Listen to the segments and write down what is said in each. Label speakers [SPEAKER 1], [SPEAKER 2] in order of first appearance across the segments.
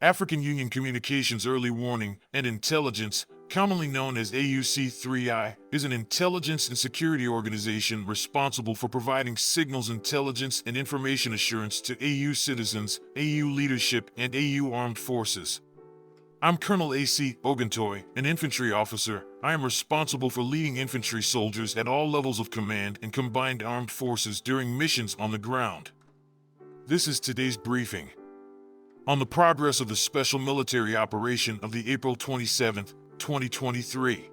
[SPEAKER 1] African Union Communications Early Warning and Intelligence, commonly known as AUC3I, is an intelligence and security organization responsible for providing signals intelligence and information assurance to AU citizens, AU leadership, and AU armed forces. I'm Colonel A.C. Oguntoye, an infantry officer. I am responsible for leading infantry soldiers at all levels of command and combined armed forces during missions on the ground. This is today's briefing on the progress of the special military operation of the April 27, 2023.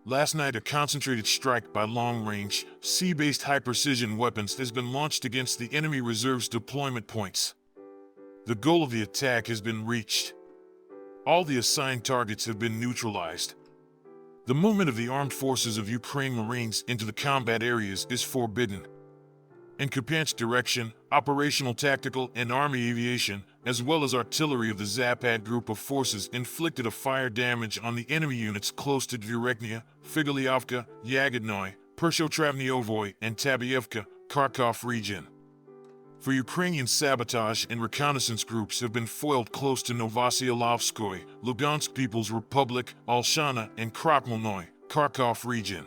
[SPEAKER 1] Last night, a concentrated strike by long-range, sea-based high-precision weapons has been launched against the enemy reserve's deployment points. The goal of the attack has been reached. All the assigned targets have been neutralized. The movement of the armed forces of Ukraine Marines into the combat areas is forbidden. In Kupiansk direction, operational tactical and Army aviation, as well as artillery of the Zapad group of forces inflicted a fire damage on the enemy units close to Dvireknia, Figiliovka, Yagodnoye, Pershotravniovoy, and Tabievka, Kharkov region. For Ukrainian sabotage and reconnaissance groups have been foiled close to Novosiylovskoye, Lugansk People's Republic, Alshana, and Krokmelnoye, Kharkov region.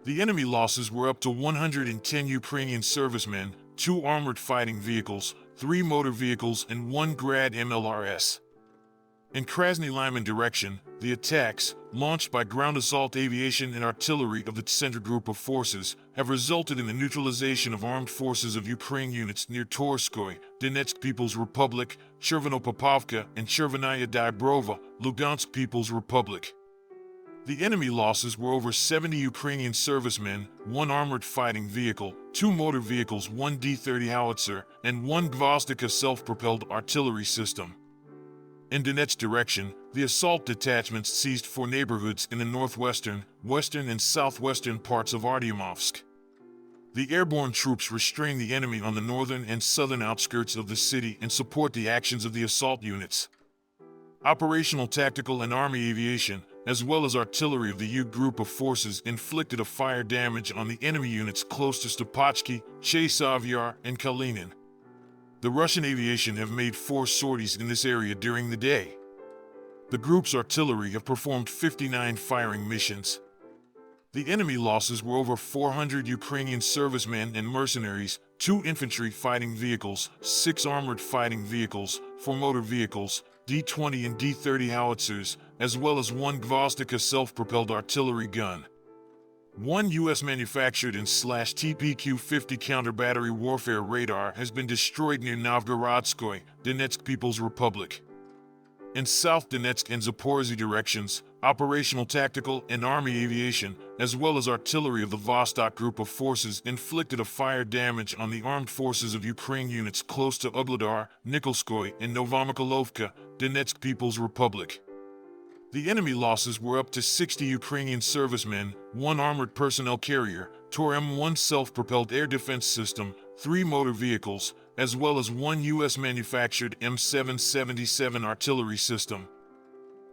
[SPEAKER 1] The enemy losses were up to 110 Ukrainian servicemen, 2 armored fighting vehicles, 3 motor vehicles, and 1 Grad MLRS. In Krasny Lyman direction, the attacks, launched by ground assault aviation and artillery of the Tsenter group of forces, have resulted in the neutralization of armed forces of Ukraine units near Torskoye, Donetsk People's Republic, Chervonopopovka, and Chervenaya Dybrova, Lugansk People's Republic. The enemy losses were over 70 Ukrainian servicemen, 1 armored fighting vehicle, 2 motor vehicles, 1 D-30 howitzer, and 1 Gvozdika self-propelled artillery system. In Donetsk direction, the assault detachments seized 4 neighborhoods in the northwestern, western, and southwestern parts of Artyomovsk. The airborne troops restrain the enemy on the northern and southern outskirts of the city and support the actions of the assault units. Operational tactical and Army aviation, as well as artillery of the U group of forces, inflicted a fire damage on the enemy units close to Stopatsky, Chesavyar, and Kalinin. The Russian aviation have made 4 sorties in this area during the day. The group's artillery have performed 59 firing missions. The enemy losses were over 400 Ukrainian servicemen and mercenaries, 2 infantry fighting vehicles, 6 armored fighting vehicles, 4 motor vehicles, D-20 and D-30 howitzers, as well as 1 Gvozdika self-propelled artillery gun. 1 U.S.-manufactured and /TPQ-50 counter-battery warfare radar has been destroyed near Novgorodskoye, Donetsk People's Republic. In South Donetsk and Zaporizhzhia directions, operational tactical and Army aviation, as well as artillery of the Vostok group of forces, inflicted a fire damage on the armed forces of Ukraine units close to Ugledar, Nikolskoye, and Novomykolovka, Donetsk People's Republic. The enemy losses were up to 60 Ukrainian servicemen, 1 armored personnel carrier, Tor M1 self-propelled air defense system, 3 motor vehicles, as well as 1 U.S.-manufactured M777 artillery system.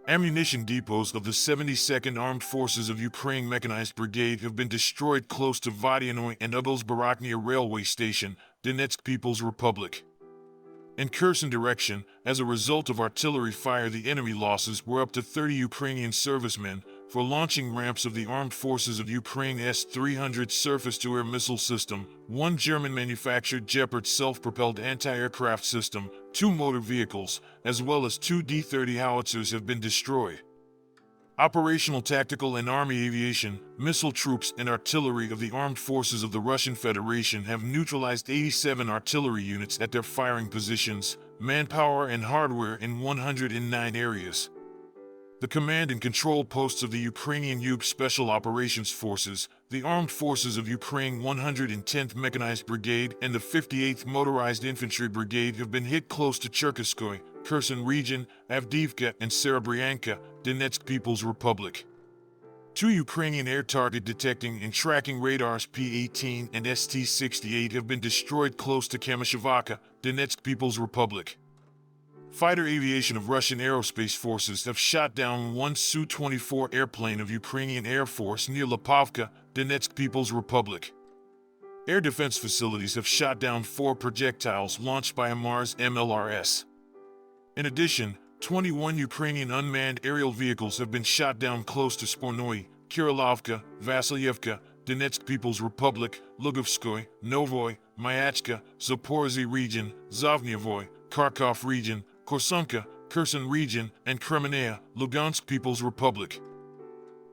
[SPEAKER 1] Ammunition depots of the 72nd Armed Forces of Ukraine Mechanized Brigade have been destroyed close to Vodyanoye and Ugels-Baraknia railway station, Donetsk People's Republic. In Kherson direction, as a result of artillery fire, the enemy losses were up to 30 Ukrainian servicemen. For launching ramps of the Armed Forces of Ukraine S-300 surface-to-air missile system, 1 German-manufactured Gepard self-propelled anti-aircraft system, 2 motor vehicles, as well as 2 D-30 howitzers have been destroyed. Operational tactical and Army aviation, missile troops, and artillery of the armed forces of the Russian Federation have neutralized 87 artillery units at their firing positions, manpower, and hardware in 109 areas. The command and control posts of the Ukrainian Yug Special Operations Forces, the Armed Forces of Ukraine 110th Mechanized Brigade, and the 58th Motorized Infantry Brigade have been hit close to Cherkaskoye, Kherson region, Avdiivka, and Serebryanka, Donetsk People's Republic. 2 Ukrainian air target detecting and tracking radars P-18 and ST-68 have been destroyed close to Kamyshevaka, Donetsk People's Republic. Fighter aviation of Russian aerospace forces have shot down 1 Su-24 airplane of Ukrainian Air Force near Lipovka, Donetsk People's Republic. Air defense facilities have shot down 4 projectiles launched by a Mars MLRS. In addition, 21 Ukrainian unmanned aerial vehicles have been shot down close to Spornoy, Kirilovka, Vasilyevka, Donetsk People's Republic, Lugovskoy, Novoy, Myachka, Zaporizhzhia region, Zavnyevoy, Kharkov region, Korsunka, Kherson region, and Kremenaya, Lugansk People's Republic.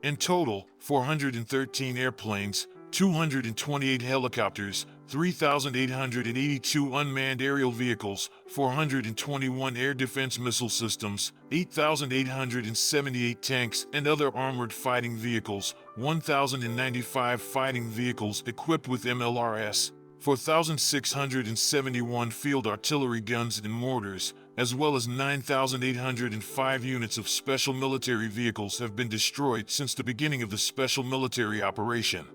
[SPEAKER 1] In total, 413 airplanes, 228 helicopters, 3,882 unmanned aerial vehicles, 421 air defense missile systems, 8,878 tanks and other armored fighting vehicles, 1,095 fighting vehicles equipped with MLRS, 4,671 field artillery guns and mortars, as well as 9,805 units of special military vehicles have been destroyed since the beginning of the special military operation.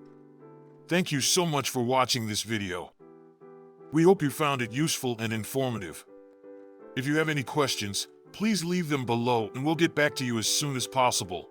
[SPEAKER 1] Thank you so much for watching this video. We hope you found it useful and informative. If you have any questions, please leave them below and we'll get back to you as soon as possible.